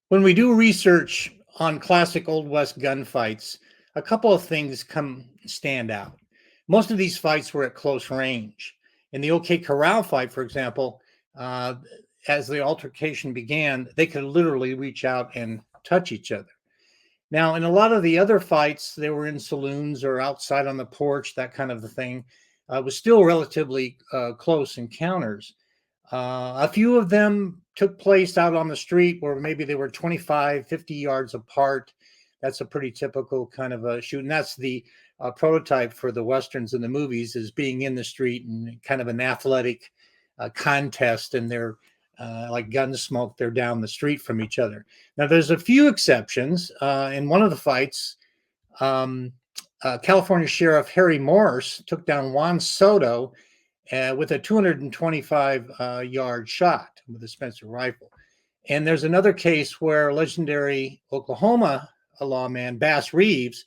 When we do research on classic Old West gunfights, a couple of things come stand out. Most of these fights were at close range. In the OK Corral fight, for example, uh, as the altercation began, they could literally reach out and touch each other. Now, in a lot of the other fights, they were in saloons or outside on the porch, that kind of a thing. It was still relatively close encounters. A few of them took place out on the street where maybe they were 25, 50 yards apart. That's a pretty typical kind of a shoot. And that's the prototype for the Westerns and the movies, is being in the street and kind of an athletic contest. And they're like gun smoke, they're down the street from each other. Now, there's a few exceptions. In one of the fights, um, California Sheriff Harry Morse took down Juan Soto with a 225 yard shot with a Spencer rifle. And there's another case where legendary Oklahoma lawman Bass Reeves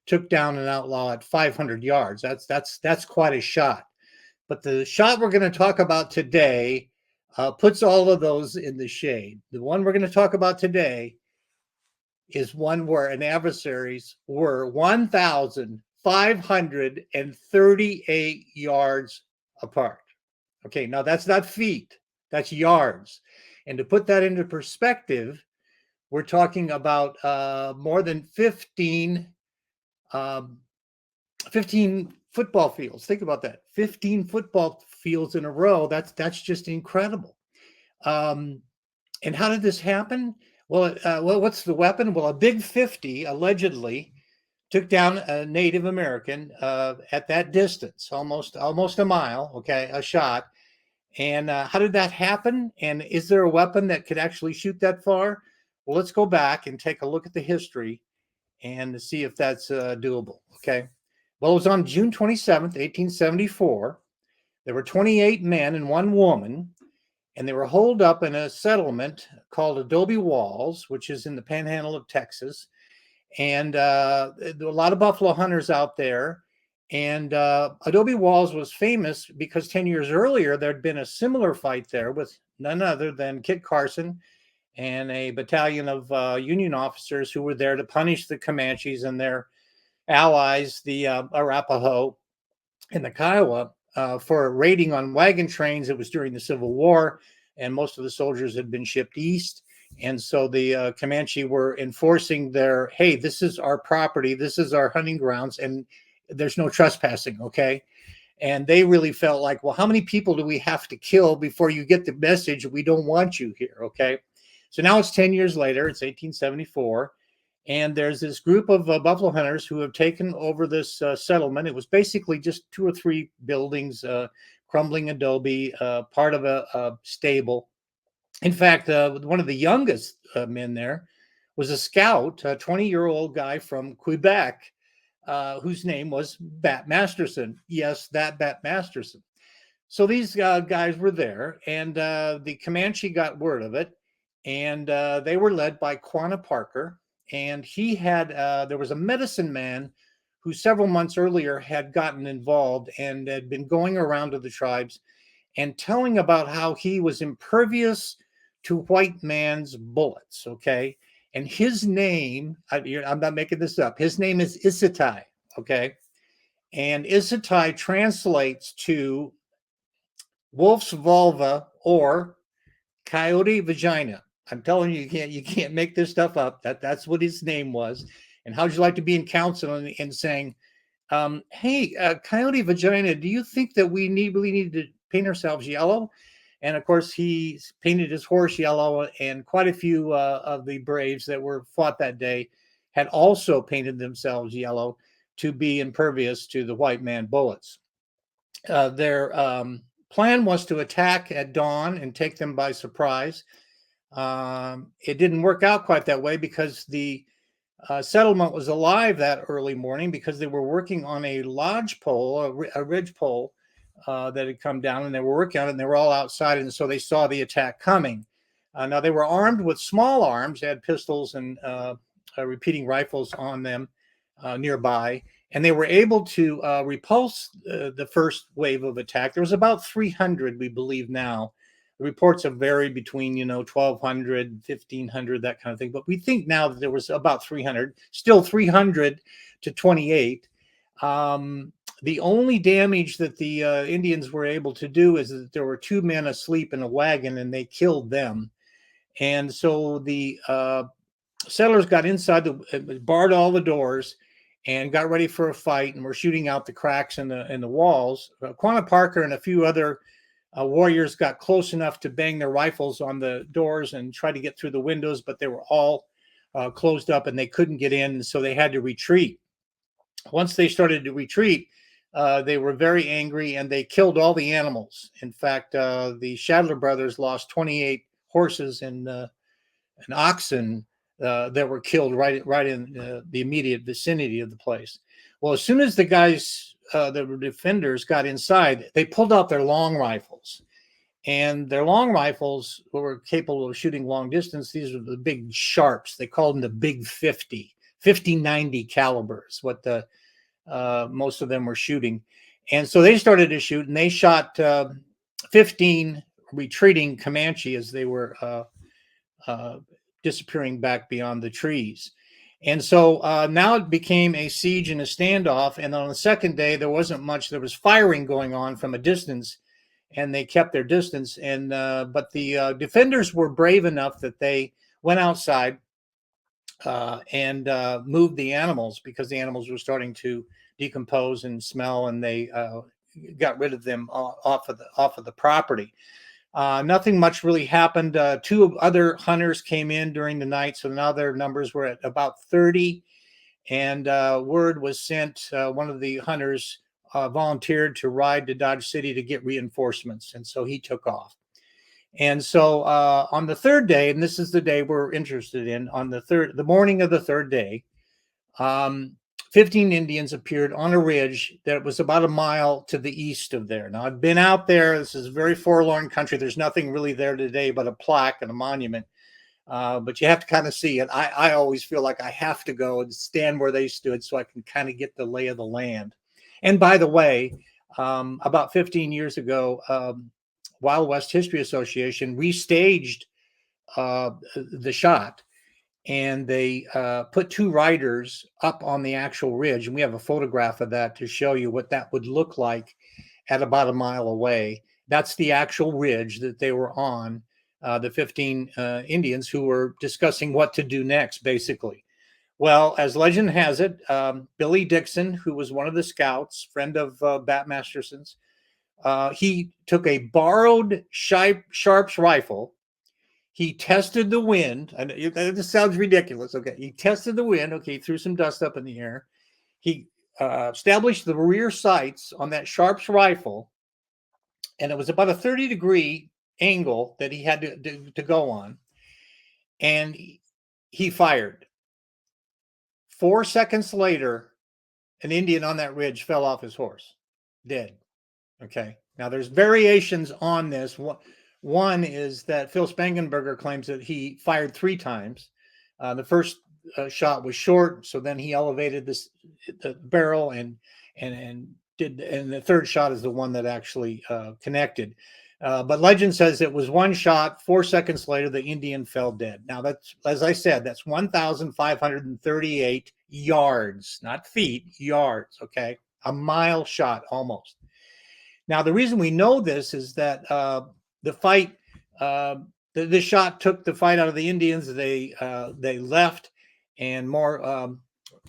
took down an outlaw at 500 yards. That's quite a shot. But the shot we're going to talk about today puts all of those in the shade. The one we're going to talk about today is one where an adversaries were 1,538 yards apart. Okay, now that's not feet, that's yards. And to put that into perspective, we're talking about more than 15 football fields. Think about that. 15 football fields in a row. That's just incredible. And how did this happen? Well, what's the weapon? Well, a big 50 allegedly took down a Native American at that distance, almost a mile. Okay, a shot. And how did that happen? And is there a weapon that could actually shoot that far? Well, let's go back and take a look at the history and see if that's doable. Okay. Well, it was on June 27th, 1874. There were 28 men and one woman, and they were holed up in a settlement called Adobe Walls, which is in the Panhandle of Texas. And there were a lot of buffalo hunters out there. And Adobe Walls was famous because 10 years earlier, there'd been a similar fight there with none other than Kit Carson and a battalion of Union officers who were there to punish the Comanches and their allies, the Araphaho and the Kiowa, for raiding on wagon trains. It was during the Civil War, and most of the soldiers had been shipped east. And so the Comanche were enforcing their, hey, this is our property, this is our hunting grounds, and there's no trespassing, okay? And they really felt like, well, how many people do we have to kill before you get the message we don't want you here, okay? So now it's 10 years later, it's 1874, and there's this group of buffalo hunters who have taken over this settlement. It was basically just 2 or 3 buildings, crumbling adobe, part of a stable. In fact, one of the youngest men there was a scout, a 20-year-old guy from Quebec, whose name was Bat Masterson. Yes, that Bat Masterson. So these guys were there, and the Comanche got word of it, and they were led by Quanah Parker. And he had, there was a medicine man who several months earlier had gotten involved and had been going around to the tribes and telling about how he was impervious to white man's bullets, okay? And his name, I'm not making this up, his name is Isitai, okay? And Isitai translates to wolf's vulva or coyote vagina. I'm telling you, you can't make this stuff up. That's what his name was. And how'd you like to be in council and saying, hey, coyote vagina, do you think that we really need to paint ourselves yellow? And of course, he painted his horse yellow, and quite a few of the braves that were fought that day had also painted themselves yellow to be impervious to the white man bullets. Their plan was to attack at dawn and take them by surprise. It didn't work out quite that way because the settlement was alive that early morning because they were working on a lodge pole, a ridge pole that had come down, and they were working on it, and they were all outside, and so they saw the attack coming. Now, they were armed with small arms. They had pistols and repeating rifles on them nearby, and they were able to repulse the first wave of attack. There was about 300, we believe now, The reports have varied between 1,200, 1,500, that kind of thing. But we think now that there was about 300, still 300 to 28. The only damage that the Indians were able to do is that there were two men asleep in a wagon, and they killed them. And so the settlers got inside, barred all the doors, and got ready for a fight, and were shooting out the cracks in the walls. Quanah Parker and a few other warriors got close enough to bang their rifles on the doors and try to get through the windows, but they were all closed up, and they couldn't get in, and so they had to retreat. Once they started to retreat, they were very angry, and they killed all the animals. In fact, the Shadler brothers lost 28 horses and oxen that were killed right in the immediate vicinity of the place. Well, as soon as the guys, the defenders, got inside, they pulled out their long rifles. And their long rifles were capable of shooting long distance. These were the big sharps. They called them the big 50-90 calibers, what the most of them were shooting. And so they started to shoot, and they shot 15 retreating Comanche as they were disappearing back beyond the trees. And so now it became a siege and a standoff. And on the second day, there wasn't much. There was firing going on from a distance, and they kept their distance. And but the defenders were brave enough that they went outside and moved the animals, because the animals were starting to decompose and smell, and they got rid of them off of the property. Nothing much really happened. Two other hunters came in during the night, so now their numbers were at about 30. And word was sent. One of the hunters volunteered to ride to Dodge City to get reinforcements, and so he took off. And so on the third day, and this is the day we're interested in, on the morning of the third day, 15 Indians appeared on a ridge that was about a mile to the east of there. Now, I've been out there. This is very forlorn country. There's nothing really there today but a plaque and a monument. But you have to kind of see it. I always feel like I have to go and stand where they stood so I can kind of get the lay of the land. And by the way, about 15 years ago, Wild West History Association restaged the shot, and they put two riders up on the actual ridge. And we have a photograph of that to show you what that would look like at about a mile away. That's the actual ridge that they were on, the 15 Indians who were discussing what to do next, basically. Well, as legend has it, Billy Dixon, who was one of the scouts, friend of Bat Masterson's, he took a borrowed Sharps rifle. He tested the wind. And this sounds ridiculous. Okay. He tested the wind. Okay. He threw some dust up in the air. He established the rear sights on that Sharps rifle. And it was about a 30-degree angle that he had to go on. And he fired. 4 seconds later, an Indian on that ridge fell off his horse, dead. Okay. Now there's variations on this. One is that Phil Spangenberger claims that he fired 3 times. The first shot was short, so then he elevated the barrel and the third shot is the one that actually connected. But legend says it was one shot. 4 seconds later, the Indian fell dead. Now that's, as I said, that's 1,538 yards, not feet, yards. Okay, a mile shot almost. Now the reason we know this is that the fight, the shot took the fight out of the Indians. They left, and more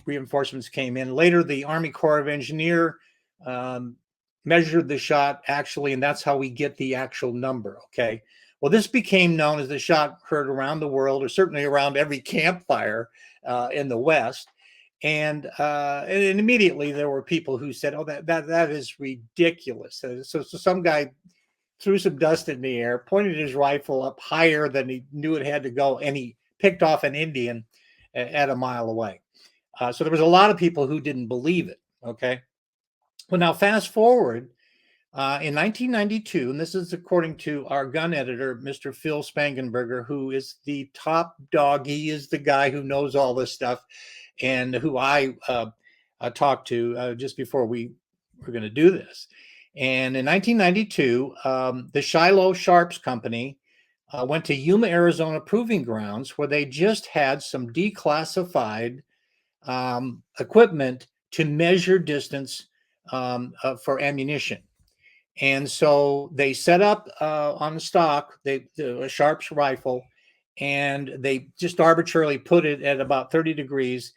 reinforcements came in. Later, the Army Corps of Engineers measured the shot actually, and that's how we get the actual number. Okay. Well, this became known as the shot heard around the world, or certainly around every campfire in the West. And immediately there were people who said, "Oh, that is ridiculous." So some guy threw some dust in the air, pointed his rifle up higher than he knew it had to go, and he picked off an Indian at a mile away. So there was a lot of people who didn't believe it. Okay. Well, now fast forward in 1992, and this is according to our gun editor, Mr. Phil Spangenberger, who is the top dog. He is the guy who knows all this stuff, and who I talked to just before we were going to do this. And in 1992, the Shiloh Sharps Company went to Yuma, Arizona proving grounds where they just had some declassified equipment to measure distance for ammunition. And so they set up on the stock a Sharps rifle, and they just arbitrarily put it at about 30 degrees.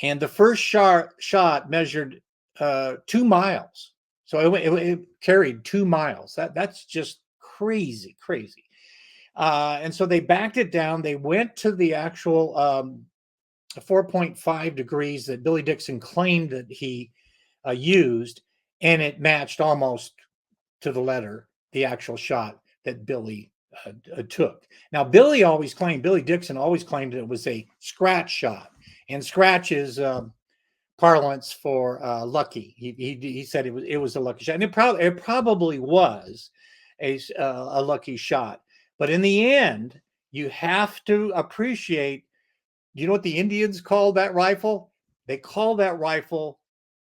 And the first shot measured 2 miles. So it carried 2 miles. That's just crazy, crazy. And so they backed it down. They went to the actual 4.5 degrees that Billy Dixon claimed that he used, and it matched almost to the letter the actual shot that Billy took. Now, Billy Dixon always claimed it was a scratch shot, and scratch is parlance for lucky. He said it was a lucky shot, and it probably was a lucky shot. But in the end, you have to appreciate. You know what the Indians called that rifle? They call that rifle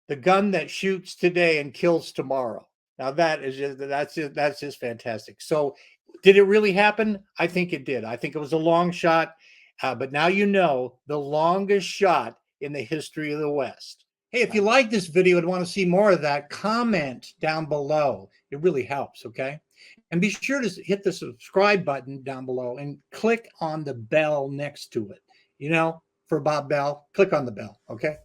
the gun that shoots today and kills tomorrow. Now that's just fantastic. So did it really happen? I think it did. I think it was a long shot, but now you know the longest shot in the history of the West. Hey, if you like this video and want to see more of that, comment down below. It really helps, okay? And be sure to hit the subscribe button down below and click on the bell next to it. You know, for Bob Bell, click on the bell, okay?